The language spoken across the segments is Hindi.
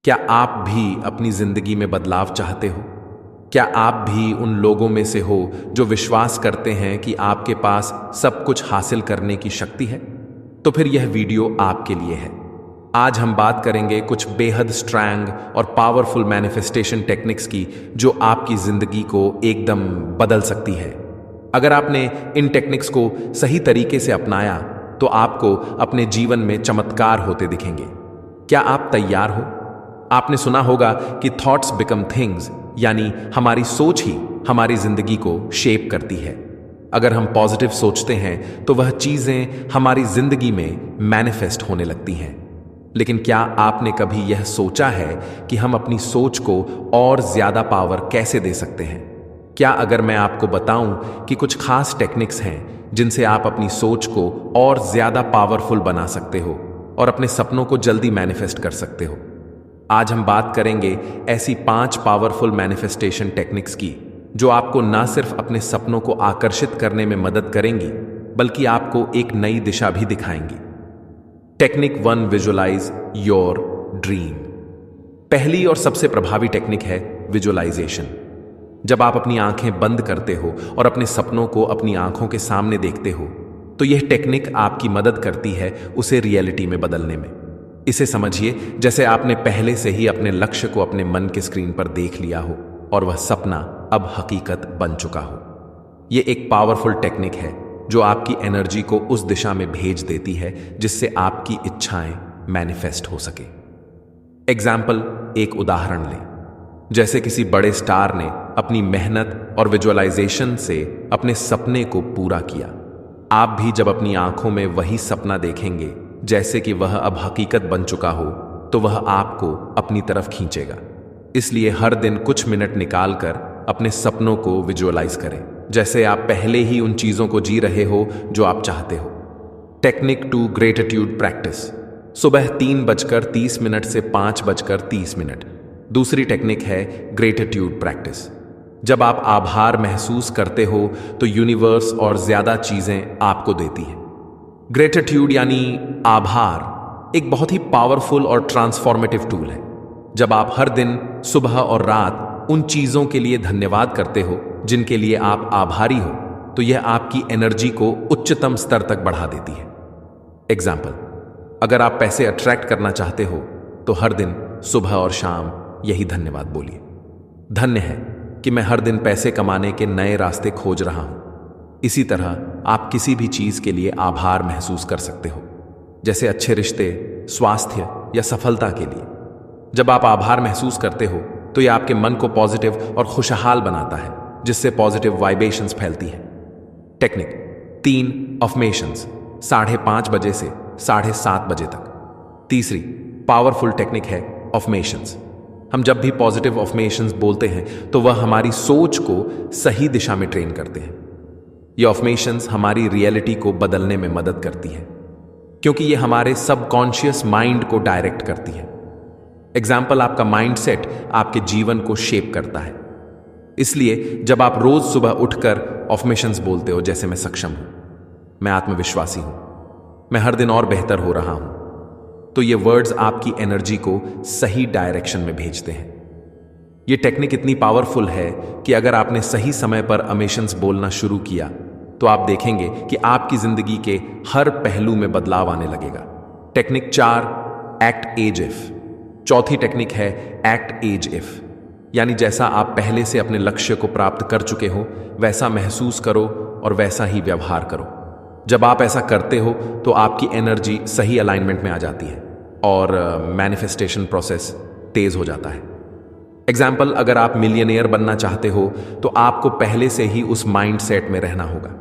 क्या आप भी अपनी जिंदगी में बदलाव चाहते हो? क्या आप भी उन लोगों में से हो जो विश्वास करते हैं कि आपके पास सब कुछ हासिल करने की शक्ति है? तो फिर यह वीडियो आपके लिए है। आज हम बात करेंगे कुछ बेहद स्ट्रॉन्ग और पावरफुल मैनिफेस्टेशन टेक्निक्स की जो आपकी जिंदगी को एकदम बदल सकती है। अगर आपने इन टेक्निक्स को सही तरीके से अपनाया तो आपको अपने जीवन में चमत्कार होते दिखेंगे। क्या आप तैयार हो? आपने सुना होगा कि थॉट्स बिकम थिंग्स, यानी हमारी सोच ही हमारी जिंदगी को शेप करती है। अगर हम पॉजिटिव सोचते हैं तो वह चीजें हमारी जिंदगी में मैनिफेस्ट होने लगती हैं। लेकिन क्या आपने कभी यह सोचा है कि हम अपनी सोच को और ज्यादा पावर कैसे दे सकते हैं? क्या अगर मैं आपको बताऊं कि कुछ खास टेक्निक्स हैं जिनसे आप अपनी सोच को और ज्यादा पावरफुल बना सकते हो और अपने सपनों को जल्दी मैनिफेस्ट कर सकते हो? आज हम बात करेंगे ऐसी 5 पावरफुल मैनिफेस्टेशन टेक्निक्स की जो आपको ना सिर्फ अपने सपनों को आकर्षित करने में मदद करेंगी बल्कि आपको एक नई दिशा भी दिखाएंगी। Technique 1, visualise your dream. पहली और सबसे प्रभावी टेक्निक है विजुअलाइजेशन। जब आप अपनी आंखें बंद करते हो और अपने सपनों को अपनी आंखों के सामने देखते हो तो यह टेक्निक आपकी मदद करती है उसे रियलिटी में बदलने में। इसे समझिए जैसे आपने पहले से ही अपने लक्ष्य को अपने मन के स्क्रीन पर देख लिया हो और वह सपना अब हकीकत बन चुका हो। यह एक पावरफुल टेक्निक है जो आपकी एनर्जी को उस दिशा में भेज देती है जिससे आपकी इच्छाएं मैनिफेस्ट हो सके। एग्जाम्पल, एक उदाहरण लें। जैसे किसी बड़े स्टार ने अपनी मेहनत और विजुअलाइजेशन से अपने सपने को पूरा किया। आप भी जब अपनी आंखों में वही सपना देखेंगे जैसे कि वह अब हकीकत बन चुका हो तो वह आपको अपनी तरफ खींचेगा। इसलिए हर दिन कुछ मिनट निकालकर अपने सपनों को विजुअलाइज करें जैसे आप पहले ही उन चीजों को जी रहे हो जो आप चाहते हो। Technique 2, gratitude practice. सुबह 3:30 से 5:30। दूसरी टेक्निक है ग्रेटिट्यूड प्रैक्टिस। जब आप आभार महसूस करते हो तो यूनिवर्स और ज्यादा चीजें आपको देती है। ग्रेटिट्यूड यानी आभार एक बहुत ही पावरफुल और ट्रांसफॉर्मेटिव टूल है। जब आप हर दिन सुबह और रात उन चीजों के लिए धन्यवाद करते हो जिनके लिए आप आभारी हो तो यह आपकी एनर्जी को उच्चतम स्तर तक बढ़ा देती है। एग्जाम्पल, अगर आप पैसे अट्रैक्ट करना चाहते हो तो हर दिन सुबह और शाम यही धन्यवाद बोलिए। धन्य है कि मैं हर दिन पैसे कमाने के नए रास्ते खोज रहा हूं। इसी तरह आप किसी भी चीज के लिए आभार महसूस कर सकते हो, जैसे अच्छे रिश्ते, स्वास्थ्य या सफलता के लिए। जब आप आभार महसूस करते हो तो यह आपके मन को पॉजिटिव और खुशहाल बनाता है जिससे पॉजिटिव वाइब्रेशंस फैलती है। Technique 3, affirmations. 5:30 बजे से 7:30 बजे तक। तीसरी पावरफुल टेक्निक है अफर्मेशंस। हम जब भी पॉजिटिव अफर्मेशंस बोलते हैं तो वह हमारी सोच को सही दिशा में ट्रेन करते हैं। ये अफर्मेशंस हमारी रियलिटी को बदलने में मदद करती है क्योंकि ये हमारे सबकॉन्शियस माइंड को डायरेक्ट करती है। एग्जाम्पल, आपका माइंडसेट आपके जीवन को शेप करता है। इसलिए जब आप रोज सुबह उठकर अफर्मेशंस बोलते हो जैसे मैं सक्षम हूं, मैं आत्मविश्वासी हूं, मैं हर दिन और बेहतर हो रहा हूं, तो ये वर्ड्स आपकी एनर्जी को सही डायरेक्शन में भेजते हैं। ये टेक्निक इतनी पावरफुल है कि अगर आपने सही समय पर अफर्मेशंस बोलना शुरू किया तो आप देखेंगे कि आपकी जिंदगी के हर पहलू में बदलाव आने लगेगा। Technique 4, act as if. चौथी टेक्निक है एक्ट एज इफ, यानी जैसा आप पहले से अपने लक्ष्य को प्राप्त कर चुके हो वैसा महसूस करो और वैसा ही व्यवहार करो। जब आप ऐसा करते हो तो आपकी एनर्जी सही अलाइनमेंट में आ जाती है और मैनिफेस्टेशन प्रोसेस तेज हो जाता है। एग्जाम्पल, अगर आप मिलियनेयर बनना चाहते हो तो आपको पहले से ही उस माइंडसेट में रहना होगा।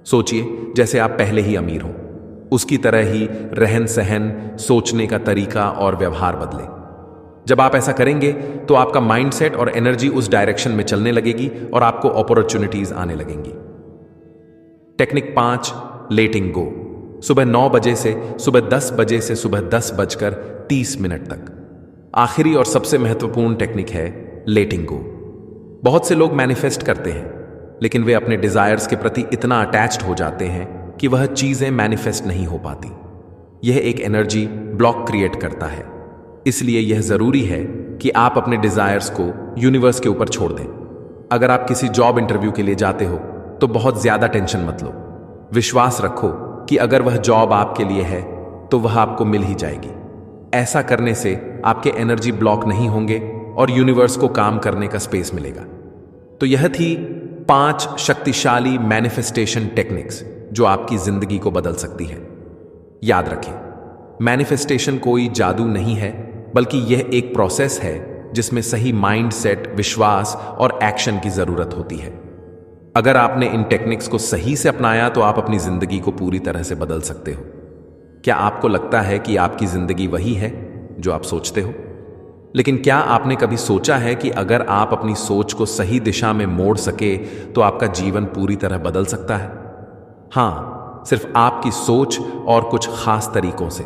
सोचिए जैसे आप पहले ही अमीर हो, उसकी तरह ही रहन सहन, सोचने का तरीका और व्यवहार बदले। जब आप ऐसा करेंगे तो आपका माइंडसेट और एनर्जी उस डायरेक्शन में चलने लगेगी और आपको अपॉर्चुनिटीज आने लगेंगी। टेक्निक 5, लेटिंग गो। सुबह 9 बजे से सुबह 10 बजे से सुबह 10:30 तक। आखिरी और सबसे महत्वपूर्ण टेक्निक है लेटिंग गो। बहुत से लोग मैनिफेस्ट करते हैं लेकिन वे अपने डिजायर्स के प्रति इतना अटैच्ड हो जाते हैं कि वह चीजें मैनिफेस्ट नहीं हो पाती। यह एक एनर्जी ब्लॉक क्रिएट करता है। इसलिए यह जरूरी है कि आप अपने डिजायर्स को यूनिवर्स के ऊपर छोड़ दें। अगर आप किसी जॉब इंटरव्यू के लिए जाते हो तो बहुत ज्यादा टेंशन मत लो। विश्वास रखो कि अगर वह जॉब आपके लिए है तो वह आपको मिल ही जाएगी। ऐसा करने से आपके एनर्जी ब्लॉक नहीं होंगे और यूनिवर्स को काम करने का स्पेस मिलेगा। तो यह थी 5 शक्तिशाली मैनिफेस्टेशन टेक्निक्स जो आपकी जिंदगी को बदल सकती है। याद रखें, मैनिफेस्टेशन कोई जादू नहीं है, बल्कि यह एक प्रोसेस है जिसमें सही माइंडसेट, विश्वास और एक्शन की जरूरत होती है। अगर आपने इन टेक्निक्स को सही से अपनाया तो आप अपनी जिंदगी को पूरी तरह से बदल सकते हो। क्या आपको लगता है कि आपकी जिंदगी वही है जो आप सोचते हो? लेकिन क्या आपने कभी सोचा है कि अगर आप अपनी सोच को सही दिशा में मोड़ सके तो आपका जीवन पूरी तरह बदल सकता है? हां, सिर्फ आपकी सोच और कुछ खास तरीकों से।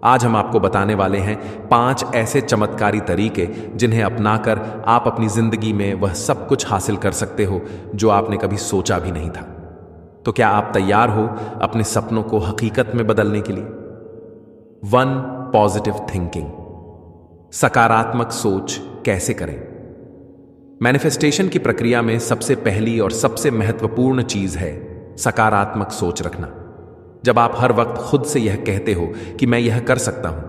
आज हम आपको बताने वाले हैं 5 ऐसे चमत्कारी तरीके जिन्हें अपनाकर आप अपनी जिंदगी में वह सब कुछ हासिल कर सकते हो जो आपने कभी सोचा भी नहीं था। तो क्या आप तैयार हो अपने सपनों को हकीकत में बदलने के लिए? 1. Positive thinking. सकारात्मक सोच कैसे करें? मैनिफेस्टेशन की प्रक्रिया में सबसे पहली और सबसे महत्वपूर्ण चीज है सकारात्मक सोच रखना। जब आप हर वक्त खुद से यह कहते हो कि मैं यह कर सकता हूं,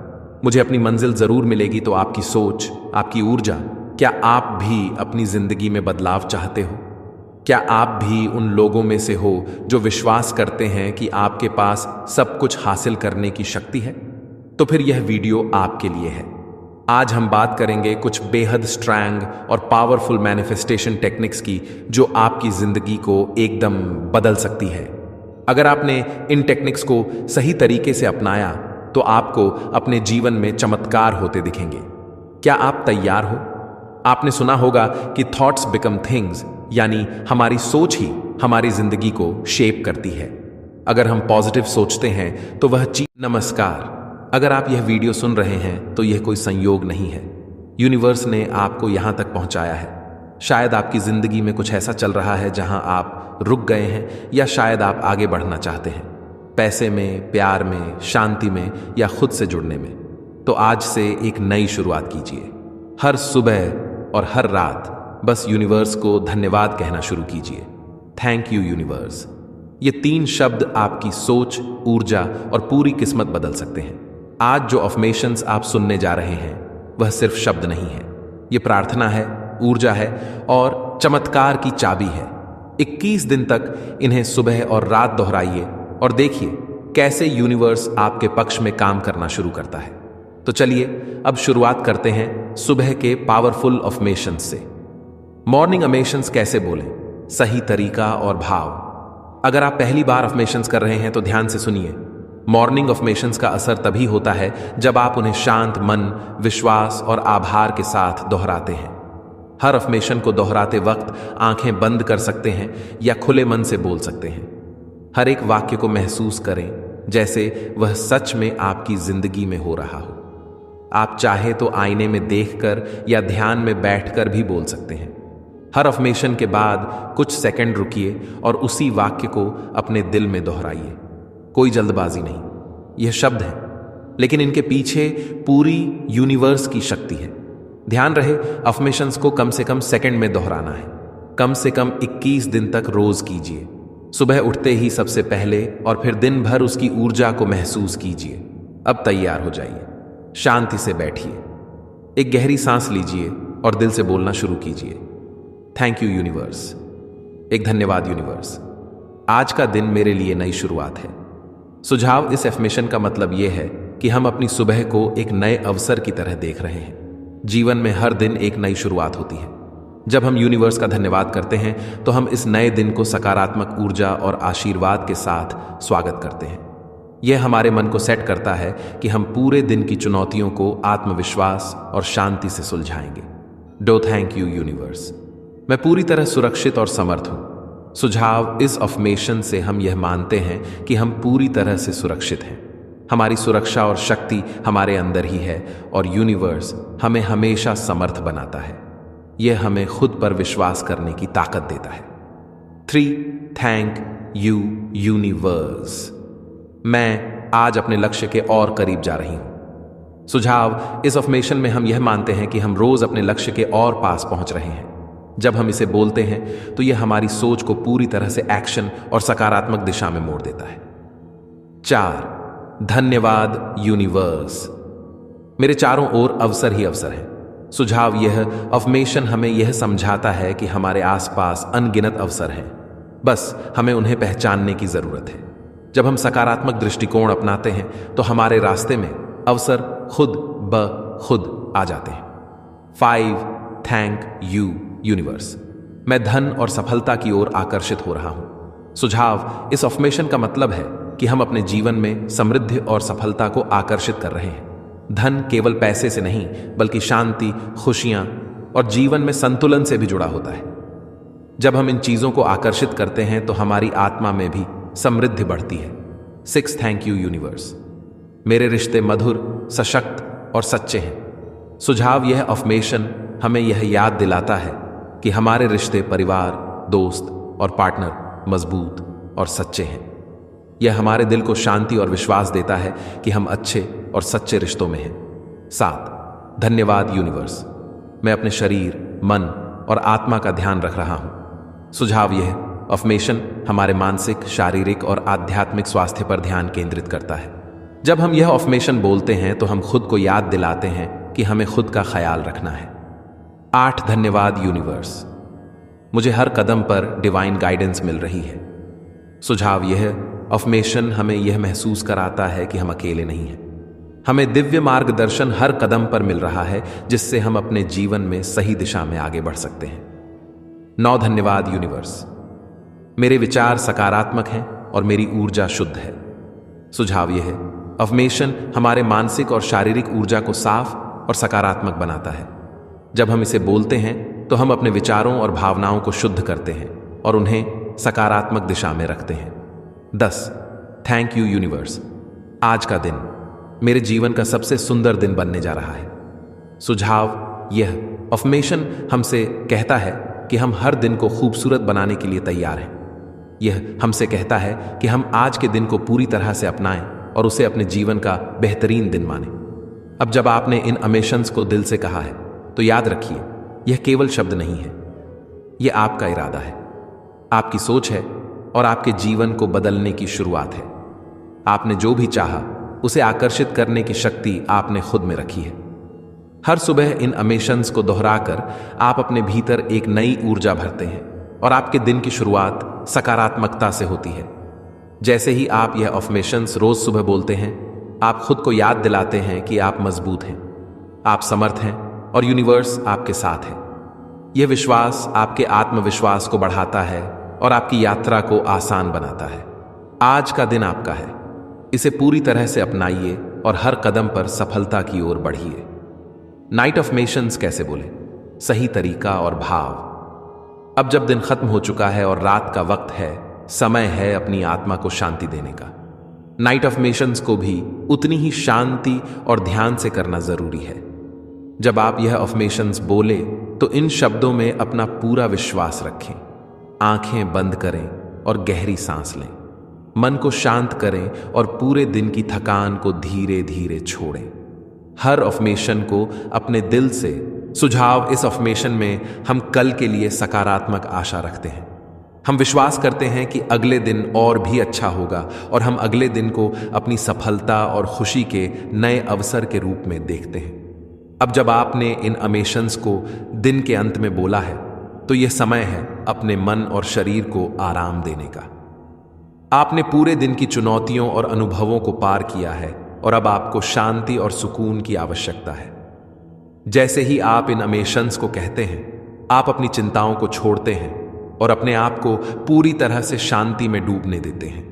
मुझे अपनी मंजिल जरूर मिलेगी, तो आपकी सोच, आपकी ऊर्जा, क्या आप भी अपनी जिंदगी में बदलाव चाहते हो? क्या आप भी उन लोगों में से हो जो विश्वास करते हैं कि आपके पास सब कुछ हासिल करने की शक्ति है? तो फिर यह वीडियो आपके लिए है। आज हम बात करेंगे कुछ बेहद स्ट्रॉन्ग और पावरफुल मैनिफेस्टेशन टेक्निक्स की जो आपकी जिंदगी को एकदम बदल सकती है। अगर आपने इन टेक्निक्स को सही तरीके से अपनाया तो आपको अपने जीवन में चमत्कार होते दिखेंगे। क्या आप तैयार हो? आपने सुना होगा कि थॉट्स बिकम थिंग्स, यानी हमारी सोच ही हमारी जिंदगी को शेप करती है। अगर हम पॉजिटिव सोचते हैं तो वह चीज। नमस्कार, अगर आप यह वीडियो सुन रहे हैं तो यह कोई संयोग नहीं है। यूनिवर्स ने आपको यहां तक पहुंचाया है। शायद आपकी जिंदगी में कुछ ऐसा चल रहा है जहां आप रुक गए हैं, या शायद आप आगे बढ़ना चाहते हैं, पैसे में, प्यार में, शांति में, या खुद से जुड़ने में। तो आज से एक नई शुरुआत कीजिए। हर सुबह और हर रात बस यूनिवर्स को धन्यवाद कहना शुरू कीजिए। Thank you universe. ये 3 शब्द आपकी सोच, ऊर्जा और पूरी किस्मत बदल सकते हैं। आज जो अफर्मेशंस आप सुनने जा रहे हैं वह सिर्फ शब्द नहीं है, ये प्रार्थना है, ऊर्जा है और चमत्कार की चाबी है। 21 दिन तक इन्हें सुबह और रात दोहराइए और देखिए कैसे यूनिवर्स आपके पक्ष में काम करना शुरू करता है। तो चलिए अब शुरुआत करते हैं सुबह के पावरफुल अफर्मेशंस से। मॉर्निंग अफर्मेशंस कैसे बोलें? सही तरीका और भाव। अगर आप पहली बार अफर्मेशंस कर रहे हैं तो ध्यान से सुनिए। मॉर्निंग अफर्मेशंस का असर तभी होता है जब आप उन्हें शांत मन, विश्वास और आभार के साथ दोहराते हैं। हर अफर्मेशन को दोहराते वक्त आंखें बंद कर सकते हैं या खुले मन से बोल सकते हैं। हर एक वाक्य को महसूस करें जैसे वह सच में आपकी जिंदगी में हो रहा हो। आप चाहे तो आईने में देखकर या ध्यान में बैठकर भी बोल सकते हैं। हर अफर्मेशन के बाद कुछ सेकंड रुकिए और उसी वाक्य को अपने दिल में दोहराइए। कोई जल्दबाजी नहीं, यह शब्द है, लेकिन इनके पीछे पूरी यूनिवर्स की शक्ति है। ध्यान रहे, अफर्मेशंस को कम से कम सेकंड में दोहराना है। कम से कम 21 दिन तक रोज कीजिए। सुबह उठते ही सबसे पहले और फिर दिन भर उसकी ऊर्जा को महसूस कीजिए। अब तैयार हो जाइए, शांति से बैठिए, एक गहरी सांस लीजिए और दिल से बोलना शुरू कीजिए। Thank you universe. एक धन्यवाद यूनिवर्स, आज का दिन मेरे लिए नई शुरुआत है। सुझाव: इस एफर्मेशन का मतलब यह है कि हम अपनी सुबह को एक नए अवसर की तरह देख रहे हैं। जीवन में हर दिन एक नई शुरुआत होती है। जब हम यूनिवर्स का धन्यवाद करते हैं तो हम इस नए दिन को सकारात्मक ऊर्जा और आशीर्वाद के साथ स्वागत करते हैं। यह हमारे मन को सेट करता है कि हम पूरे दिन की चुनौतियों को आत्मविश्वास और शांति से सुलझाएंगे। डो थैंक यू यूनिवर्स, मैं पूरी तरह सुरक्षित और समर्थ हूं। सुझाव: इस अफर्मेशन से हम यह मानते हैं कि हम पूरी तरह से सुरक्षित हैं। हमारी सुरक्षा और शक्ति हमारे अंदर ही है और यूनिवर्स हमें हमेशा समर्थ बनाता है। यह हमें खुद पर विश्वास करने की ताकत देता है। 3. Thank you universe. मैं आज अपने लक्ष्य के और करीब जा रही हूं। सुझाव, इस अफर्मेशन में हम यह मानते हैं कि हम रोज अपने लक्ष्य के और पास पहुंच रहे हैं। जब हम इसे बोलते हैं तो यह हमारी सोच को पूरी तरह से एक्शन और सकारात्मक दिशा में मोड़ देता है। 4, धन्यवाद यूनिवर्स। मेरे चारों ओर अवसर ही अवसर हैं। सुझाव, यह अफर्मेशन हमें यह समझाता है कि हमारे आसपास अनगिनत अवसर हैं, बस हमें उन्हें पहचानने की जरूरत है। जब हम सकारात्मक दृष्टिकोण अपनाते हैं तो हमारे रास्ते में अवसर खुद ब खुद आ जाते हैं। 5, थैंक यू यूनिवर्स। मैं धन और सफलता की ओर आकर्षित हो रहा हूं। सुझाव, इस अफर्मेशन का मतलब है कि हम अपने जीवन में समृद्धि और सफलता को आकर्षित कर रहे हैं। धन केवल पैसे से नहीं, बल्कि शांति, खुशियां और जीवन में संतुलन से भी जुड़ा होता है। जब हम इन चीजों को आकर्षित करते हैं तो हमारी आत्मा में भी समृद्धि बढ़ती है। 6, थैंक यू यूनिवर्स। मेरे रिश्ते मधुर, सशक्त और सच्चे हैं। सुझाव, यह अफर्मेशन हमें यह याद दिलाता है कि हमारे रिश्ते परिवार, दोस्त और पार्टनर मजबूत और सच्चे हैं। यह हमारे दिल को शांति और विश्वास देता है कि हम अच्छे और सच्चे रिश्तों में हैं। 7, धन्यवाद यूनिवर्स। मैं अपने शरीर, मन और आत्मा का ध्यान रख रहा हूं। सुझाव, यह अफर्मेशन हमारे मानसिक, शारीरिक और आध्यात्मिक स्वास्थ्य पर ध्यान केंद्रित करता है। जब हम यह अफर्मेशन बोलते हैं तो हम खुद को याद दिलाते हैं कि हमें खुद का ख्याल रखना है। 8, धन्यवाद यूनिवर्स। मुझे हर कदम पर डिवाइन गाइडेंस मिल रही है। सुझाव, यह अफर्मेशन हमें यह महसूस कराता है कि हम अकेले नहीं हैं। हमें दिव्य मार्गदर्शन हर कदम पर मिल रहा है, जिससे हम अपने जीवन में सही दिशा में आगे बढ़ सकते हैं। 9, धन्यवाद यूनिवर्स। मेरे विचार सकारात्मक हैं और मेरी ऊर्जा शुद्ध है। सुझाव, यह अफर्मेशन हमारे मानसिक और शारीरिक ऊर्जा को साफ और सकारात्मक बनाता है। जब हम इसे बोलते हैं तो हम अपने विचारों और भावनाओं को शुद्ध करते हैं और उन्हें सकारात्मक दिशा में रखते हैं। 10, थैंक यू यूनिवर्स। आज का दिन मेरे जीवन का सबसे सुंदर दिन बनने जा रहा है। सुझाव, यह अफर्मेशन हमसे कहता है कि हम हर दिन को खूबसूरत बनाने के लिए तैयार हैं। यह हमसे कहता है कि हम आज के दिन को पूरी तरह से अपनाएं और उसे अपने जीवन का बेहतरीन दिन मानें। अब जब आपने इन अफर्मेशंस को दिल से कहा है तो याद रखिए, यह केवल शब्द नहीं है, यह आपका इरादा है, आपकी सोच है और आपके जीवन को बदलने की शुरुआत है। आपने जो भी चाहा उसे आकर्षित करने की शक्ति आपने खुद में रखी है। हर सुबह इन अफर्मेशंस को दोहराकर आप अपने भीतर एक नई ऊर्जा भरते हैं और आपके दिन की शुरुआत सकारात्मकता से होती है। जैसे ही आप यह अफर्मेशंस रोज सुबह बोलते हैं, आप खुद को याद दिलाते हैं कि आप मजबूत हैं, आप समर्थ हैं और यूनिवर्स आपके साथ है। यह विश्वास आपके आत्मविश्वास को बढ़ाता है और आपकी यात्रा को आसान बनाता है। आज का दिन आपका है, इसे पूरी तरह से अपनाइए और हर कदम पर सफलता की ओर बढ़िए। नाइट अफर्मेशंस कैसे बोले? सही तरीका और भाव। अब जब दिन खत्म हो चुका है और रात का वक्त है, समय है अपनी आत्मा को शांति देने का। नाइट अफर्मेशंस को भी उतनी ही शांति और ध्यान से करना जरूरी है। जब आप यह अफर्मेशंस बोले तो इन शब्दों में अपना पूरा विश्वास रखें, आंखें बंद करें और गहरी सांस लें। मन को शांत करें और पूरे दिन की थकान को धीरे धीरे छोड़ें। हर अफर्मेशन को अपने दिल से। सुझाव, इस अफर्मेशन में हम कल के लिए सकारात्मक आशा रखते हैं। हम विश्वास करते हैं कि अगले दिन और भी अच्छा होगा और हम अगले दिन को अपनी सफलता और खुशी के नए अवसर के रूप में देखते हैं। अब जब आपने इन अफर्मेशंस को दिन के अंत में बोला है तो यह समय है अपने मन और शरीर को आराम देने का। आपने पूरे दिन की चुनौतियों और अनुभवों को पार किया है और अब आपको शांति और सुकून की आवश्यकता है। जैसे ही आप इन अफर्मेशंस को कहते हैं, आप अपनी चिंताओं को छोड़ते हैं और अपने आप को पूरी तरह से शांति में डूबने देते हैं।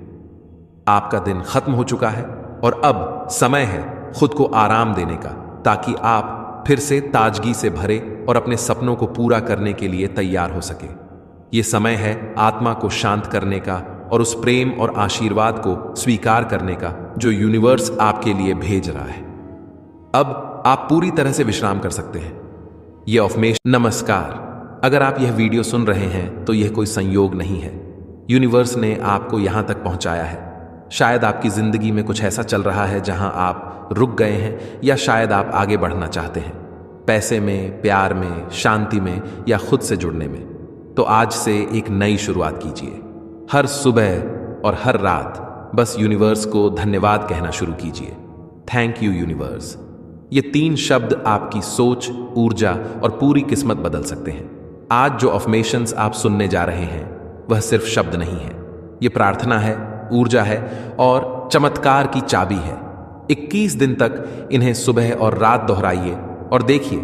आपका दिन खत्म हो चुका है और अब समय है खुद को आराम देने का, ताकि आप फिर से ताजगी से भरे और अपने सपनों को पूरा करने के लिए तैयार हो सके। ये समय है आत्मा को शांत करने का और उस प्रेम और आशीर्वाद को स्वीकार करने का जो यूनिवर्स आपके लिए भेज रहा है। अब आप पूरी तरह से विश्राम कर सकते हैं। यह अफर्मेशन। नमस्कार। अगर आप यह वीडियो सुन रहे हैं तो यह कोई संयोग नहीं है, यूनिवर्स ने आपको यहां तक पहुंचाया है। शायद आपकी जिंदगी में कुछ ऐसा चल रहा है जहां आप रुक गए हैं, या शायद आप आगे बढ़ना चाहते हैं, पैसे में, प्यार में, शांति में या खुद से जुड़ने में। तो आज से एक नई शुरुआत कीजिए। हर सुबह और हर रात बस यूनिवर्स को धन्यवाद कहना शुरू कीजिए। Thank you universe. ये 3 शब्द आपकी सोच, ऊर्जा और पूरी किस्मत बदल सकते हैं। आज जो अफर्मेशंस आप सुनने जा रहे हैं वह सिर्फ शब्द नहीं है, ये प्रार्थना है, ऊर्जा है और चमत्कार की चाबी है। 21 दिन तक इन्हें सुबह और रात दोहराइए और देखिए